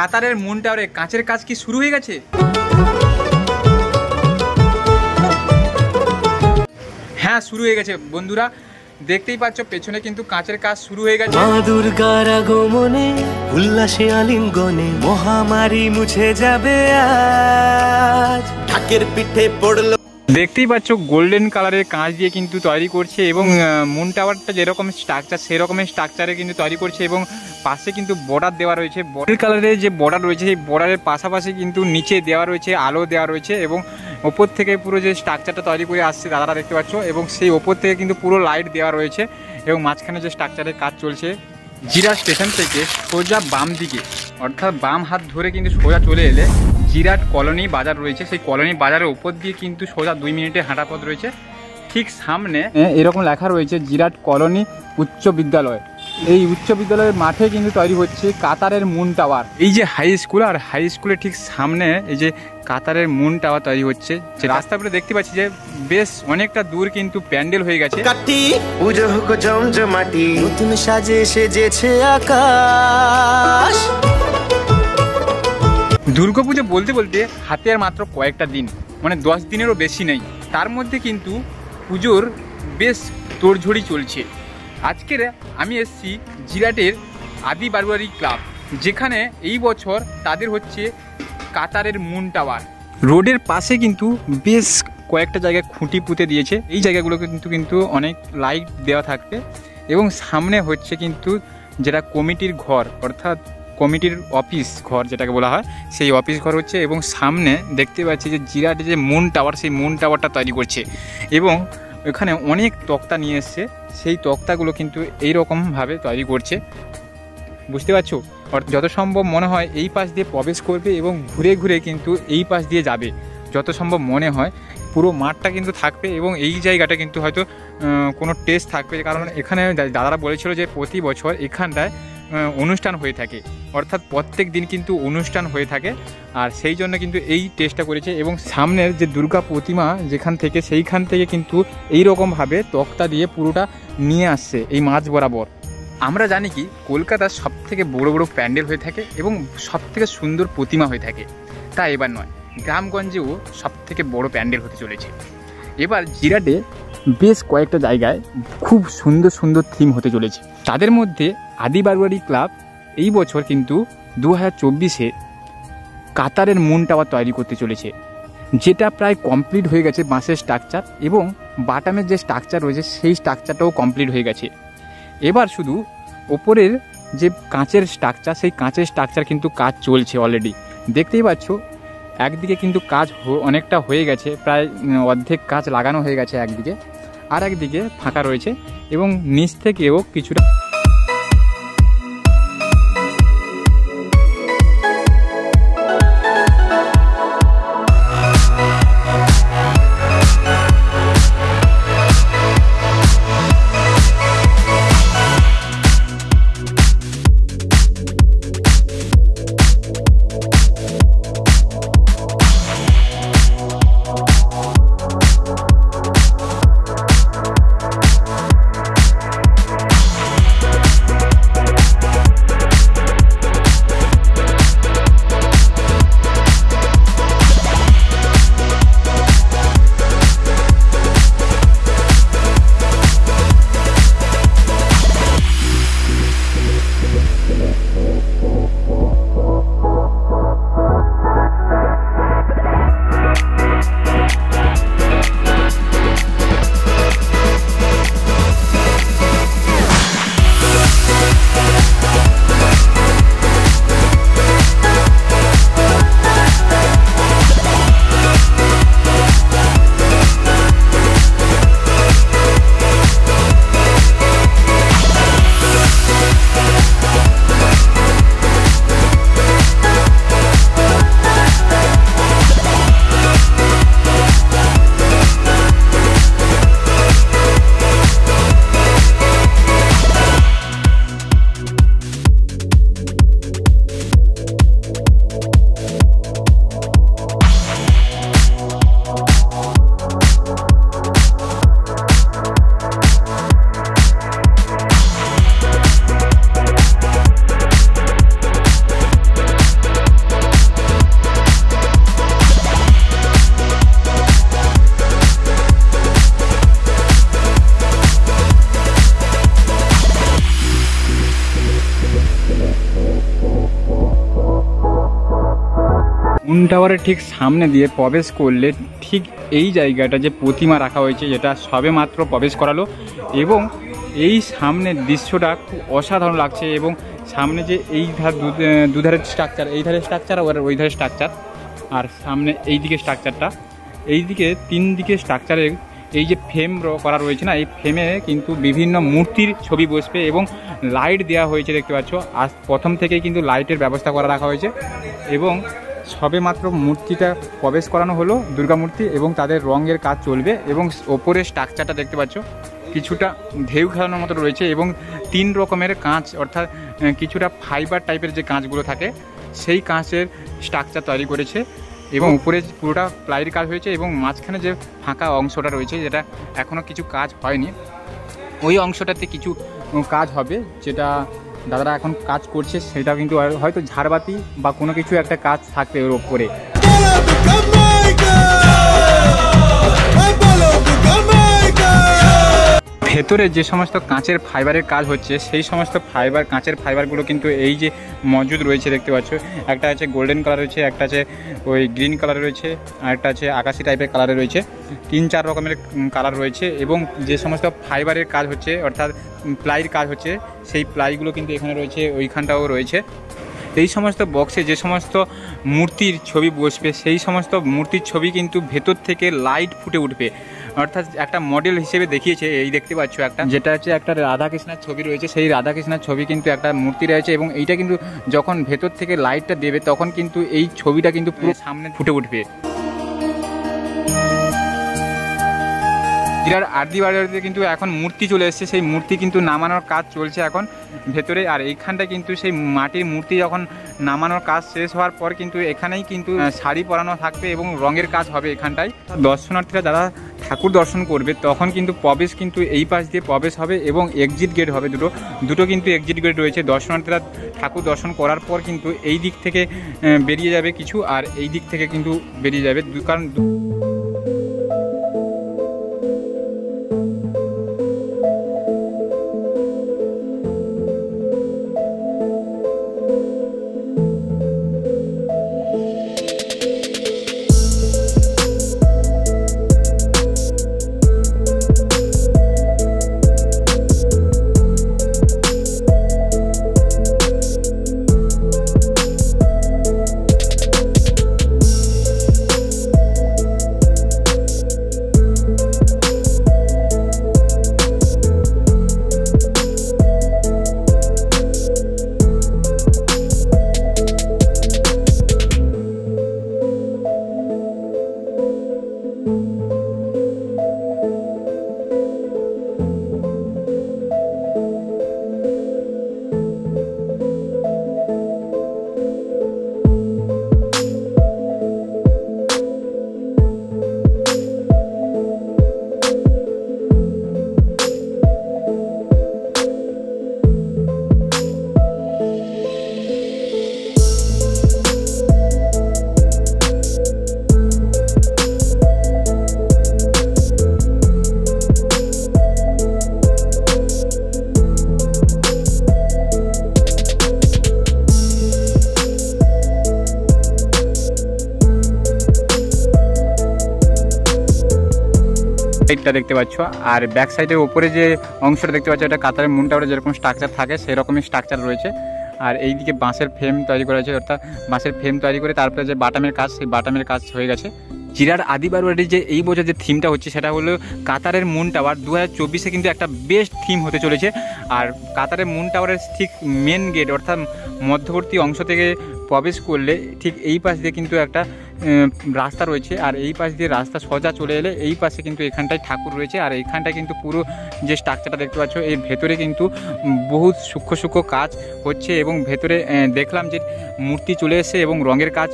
কাতারের মুন টাওয়ারে কাঁচের কাজ কি শুরু হয়ে গেছে? হ্যাঁ, শুরু হয়ে গেছে বন্ধুরা। দেখতেই পাচ্ছ পেছনে কিন্তু কাঁচের কাজ শুরু হয়ে গেছে। মা দুর্গার আগমনে উল্লাসে আলিঙ্গনে মহামারী মুছে যাবে আজ। ঢাকের পিঠে পড়লো। দেখতেই পাচ্ছ গোল্ডেন কালারের কাঁচ দিয়ে কিন্তু তৈরি করছে এবং মুন টাওয়ারটা যেরকম স্ট্রাকচার সেরকমের স্ট্রাকচারে কিন্তু তৈরি করছে এবং পাশে কিন্তু বর্ডার দেওয়া রয়েছে। গোল্ডেন কালারের যে বর্ডার রয়েছে সেই বর্ডারের পাশাপাশি কিন্তু নিচে দেওয়া রয়েছে আলো দেওয়া রয়েছে এবং ওপর থেকে পুরো যে স্ট্রাকচারটা তৈরি করে আসছে দাদারা দেখতে পাচ্ছ, এবং সেই ওপর থেকে কিন্তু পুরো লাইট দেওয়া রয়েছে এবং মাঝখানে যে স্ট্রাকচারের কাজ চলছে। জিরা স্টেশন থেকে সোজা বাম দিকে অর্থাৎ বাম হাত ধরে কিন্তু সোজা চলে এলে জিরাট কলোনি বাজার রয়েছে। সেই কলোনি বাজারের উপর দিয়ে কিন্তু সোজা 2 মিনিটে হাঁটা পথ রয়েছে। ঠিক সামনে এরকম লেখা রয়েছে জিরাট কলোনি উচ্চ বিদ্যালয়। এই উচ্চ বিদ্যালয়ের মাঠে কিন্তু তৈরি হচ্ছে কাতারের মুন টাওয়ার। এই যে হাই স্কুল, আর হাই স্কুলের ঠিক সামনে এই যে কাতারের মুন টাওয়ার তৈরি হচ্ছে। যে রাস্তাগুলো দেখতে পাচ্ছি যে বেশ অনেকটা দূর কিন্তু প্যান্ডেল হয়ে গেছে। পুজো হোক জমজমাটি, নতুন সাজে সেজেছে আকাশ। দুর্গাপুজো বলতে বলতে হাতে আর মাত্র কয়েকটা দিন, মানে 10 দিনেরও বেশি নেই। তার মধ্যে কিন্তু পুজোর বেশ তোড়ঝড়ি চলছে। আজকের আমি এসেছি জিরাটের আদি বারোয়ারি ক্লাব, যেখানে এই বছর তাদের হচ্ছে কাতারের মুন টাওয়ার। রোডের পাশে কিন্তু বেশ কয়েকটা জায়গায় খুঁটি পুঁতে দিয়েছে। এই জায়গাগুলোকে কিন্তু অনেক লাইট দেওয়া থাকবে এবং সামনে হচ্ছে কিন্তু যেটা কমিটির ঘর অর্থাৎ কমিটির অফিস ঘর যেটাকে বলা হয়, সেই অফিস ঘর হচ্ছে। এবং সামনে দেখতে পাচ্ছি যে জিরাটে যে মুন টাওয়ার, সেই মুন টাওয়ারটা তৈরি করছে এবং এখানে অনেক তক্তা নিয়ে এসছে। সেই তক্তাগুলো কিন্তু এইরকমভাবে তৈরি করছে, বুঝতে পারছো। যত সম্ভব মনে হয় এই পাশ দিয়ে প্রবেশ করবে এবং ঘুরে ঘুরে কিন্তু এই পাশ দিয়ে যাবে, যত সম্ভব মনে হয়। পুরো মাঠটা কিন্তু থাকবে এবং এই জায়গাটা কিন্তু হয়তো কোনো টেস্ট থাকবে, কারণ এখানে দাদারা বলেছিল যে প্রতি বছর এখানটায় অনুষ্ঠান হয়ে থাকে, অর্থাৎ প্রত্যেক দিন কিন্তু অনুষ্ঠান হয়ে থাকে। আর সেই জন্য কিন্তু এই টেস্টটা করেছে এবং সামনের যে দুর্গা প্রতিমা যেখান থেকে সেইখান থেকে কিন্তু এইরকমভাবে তক্তা দিয়ে পুরোটা নিয়ে আসছে এই মাঝ বরাবর। আমরা জানি কি কলকাতার সবথেকে বড় বড় প্যান্ডেল হয়ে থাকে এবং সবথেকে সুন্দর প্রতিমা হয়ে থাকে, তা এবার নয়, গ্রামগঞ্জেও সবথেকে বড় প্যান্ডেল হতে চলেছে। এবার জিরাটে বেশ কয়েকটা জায়গায় খুব সুন্দর সুন্দর থিম হতে চলেছে। তাদের মধ্যে আদি বারোয়ারি ক্লাব এই বছর কিন্তু 2024-এ কাতারের মুন টাওয়ার তৈরি করতে চলেছে, যেটা প্রায় কমপ্লিট হয়ে গেছে। বাঁশের স্ট্রাকচার এবং বাটামের যে স্ট্রাকচার রয়েছে সেই স্ট্রাকচারটাও কমপ্লিট হয়ে গেছে। এবার শুধু ওপরের যে কাঁচের স্ট্রাকচার, সেই কাঁচের স্ট্রাকচার কিন্তু কাজ চলছে অলরেডি। দেখতেই পাচ্ছ একদিকে কিন্তু কাজ অনেকটা হয়ে গেছে, প্রায় অর্ধেক কাজ লাগানো হয়ে গেছে একদিকে, আর একদিকে ফাঁকা রয়েছে এবং নিচ থেকেও কিছুটা মুন টাওয়ারের ঠিক সামনে দিয়ে প্রবেশ করলে ঠিক এই জায়গাটা যে প্রতিমা রাখা হয়েছে, যেটা সবে মাত্র প্রবেশ করালো, এবং এই সামনের দৃশ্যটা খুব অসাধারণ লাগছে। এবং সামনে যে এই দুধারের স্ট্রাকচার, এই ধারের স্ট্রাকচার আর ওই ধারের স্ট্রাকচার, আর সামনে এই দিকে স্ট্রাকচারটা, এই দিকে 3 দিকে স্ট্রাকচারের এই যে ফ্রেম করা রয়েছে না, এই ফ্রেমে কিন্তু বিভিন্ন মূর্তির ছবি বসবে এবং লাইট দেওয়া হয়েছে দেখতে পাচ্ছ। আজ প্রথম থেকেই কিন্তু লাইটের ব্যবস্থা করা রাখা হয়েছে এবং সবে মাত্র মূর্তিটা প্রবেশ করানো হলো, দুর্গা মূর্তি, এবং তাদের রঙের কাজ চলবে। এবং ওপরের স্ট্রাকচারটা দেখতে পাচ্ছ কিছুটা ঢেউ খেলানোর মতো রয়েছে এবং 3 রকমের কাঁচ, অর্থাৎ কিছুটা ফাইবার টাইপের যে কাঁচগুলো থাকে সেই কাঁচের স্ট্রাকচার তৈরি করেছে এবং উপরে পুরোটা প্লাইয়ের কাজ হয়েছে এবং মাঝখানে যে ফাঁকা অংশটা রয়েছে, যেটা এখনও কিছু কাজ হয়নি, ওই অংশটাতে কিছু কাজ হবে, যেটা দাদারা এখন কাজ করছে। সেটা কিন্তু হয়তো ঝাড়বাতি বা কোনো কিছু একটা কাজ থাকবে ওর ওপরে। ভেতরে যে সমস্ত কাঁচের ফাইবারের কাজ হচ্ছে সেই সমস্ত কাঁচের ফাইবারগুলো কিন্তু এই যে মজুদ রয়েছে দেখতে পাচ্ছ। একটা আছে গোল্ডেন কালার রয়েছে, একটা আছে ওই গ্রিন কালার রয়েছে, আর একটা আছে আকাশি টাইপের কালারে রয়েছে। 3-4 রকমের কালার রয়েছে এবং যে সমস্ত ফাইবারের কাজ হচ্ছে, অর্থাৎ প্লাইয়ের কাজ হচ্ছে, সেই প্লাইগুলো কিন্তু এখানে রয়েছে, ওইখানটাও রয়েছে। এই সমস্ত বক্সে যে সমস্ত মূর্তির ছবি বসবে সেই সমস্ত মূর্তির ছবি কিন্তু ভেতর থেকে লাইট ফুটে উঠবে, অর্থাৎ একটা মডেল হিসেবে দেখিয়েছে। এই দেখতে পাচ্ছ একটা, যেটা হচ্ছে একটা রাধাকৃষ্ণের ছবি রয়েছে, সেই রাধাকৃষ্ণের ছবি কিন্তু একটা মূর্তি রয়েছে এবং এইটা কিন্তু যখন ভেতর থেকে লাইটটা দেবে তখন কিন্তু এই ছবিটা কিন্তু পুরো সামনে ফুটে উঠবে। জিরার আদি বাড়িতে কিন্তু এখন মূর্তি চলে এসেছে, সেই মূর্তি কিন্তু নামানোর কাজ চলছে এখন ভেতরে। আর এইখানটা কিন্তু সেই মাটির মূর্তি যখন নামানোর কাজ শেষ হওয়ার পর কিন্তু এখানেই কিন্তু শাড়ি পরানো থাকবে এবং রঙের কাজ হবে এখানটায়। দর্শনার্থীরা যারা ঠাকুর দর্শন করবে তখন কিন্তু প্রবেশ কিন্তু এই পাশ দিয়ে প্রবেশ হবে এবং এক্সিট গেট হবে দুটো কিন্তু এক্সিট গেট রয়েছে। দর্শনার্থীরা ঠাকুর দর্শন করার পর কিন্তু এই দিক থেকে বেরিয়ে যাবে কিছু, আর এই দিক থেকে কিন্তু বেরিয়ে যাবে, কারণ সাইডটা দেখতে পাচ্ছ, আর ব্যাক সাইডের উপরে যে অংশটা দেখতে পাচ্ছ এটা কাতারের মুন টাওয়ারে যেরকম স্ট্রাকচার থাকে সেই রকমই স্ট্রাকচার রয়েছে। আর এইদিকে বাঁশের ফ্রেম তৈরি করা হয়েছে, অর্থাৎ বাঁশের ফ্রেম তৈরি করে তারপরে যে বাটামের কাজ, সেই বাটামের কাজ হয়ে গেছে। জিরার আদি বারোয়ারির যে এই বছর যে থিমটা হচ্ছে সেটা হলো কাতারের মুন টাওয়ার। 2024-এ কিন্তু একটা বেস্ট থিম হতে চলেছে। আর কাতারের মুন টাওয়ারের ঠিক মেন গেট, অর্থাৎ মধ্যবর্তী অংশ থেকে প্রবেশ করলে ঠিক এই পাশ দিয়ে কিন্তু একটা রাস্তা রয়েছে, আর এই পাশ দিয়ে রাস্তা সোজা চলে এলে এই পাশে কিন্তু এখানটায় ঠাকুর রয়েছে। আর এইখানটায় কিন্তু পুরো যে স্ট্রাকচারটা দেখতে পাচ্ছ এর ভেতরে কিন্তু বহুত সূক্ষ্ম কাজ হচ্ছে এবং ভেতরে দেখলাম যে মূর্তি চলে এসেছে এবং রঙের কাজ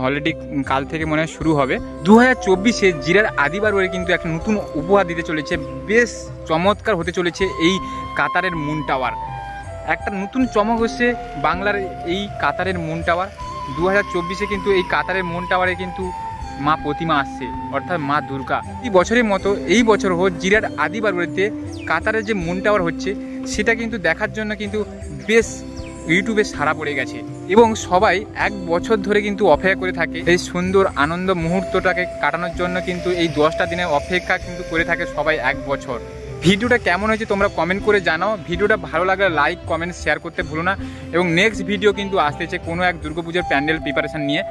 অলরেডি কাল থেকে মনে হয় শুরু হবে। 2024-এ জিরার আদি বারোয়ারি কিন্তু একটা নতুন উপহার দিতে চলেছে, বেশ চমৎকার হতে চলেছে এই কাতারের মুন টাওয়ার। একটা নতুন চমক হচ্ছে বাংলার এই কাতারের মুন টাওয়ার। 2024-এ কিন্তু এই কাতারের মুন টাওয়ারে কিন্তু মা প্রতিমা আসছে, অর্থাৎ মা দুর্গা। এই বছরের মতো এই বছর জিরার আদি বারোয়ারিতে কাতারের যে মুন টাওয়ার হচ্ছে সেটা কিন্তু দেখার জন্য কিন্তু বেশ ইউটিউবে সাড়া পড়ে গেছে এবং সবাই 1 বছর ধরে কিন্তু অপেক্ষা করে থাকে এই সুন্দর আনন্দ মুহূর্তটাকে কাটানোর জন্য। কিন্তু এই 10টা দিনের অপেক্ষা কিন্তু করে থাকে সবাই 1 বছর। ভিডিওটা কেমন হয়েছে তোমরা কমেন্ট করে জানাও। ভিডিওটা ভালো লাগলে লাইক কমেন্ট শেয়ার করতে ভুলো না। এবং নেক্সট ভিডিও কিন্তু আসতেছে কোনো এক দুর্গাপুজোর প্যান্ডেল প্রিপারেশন নিয়ে।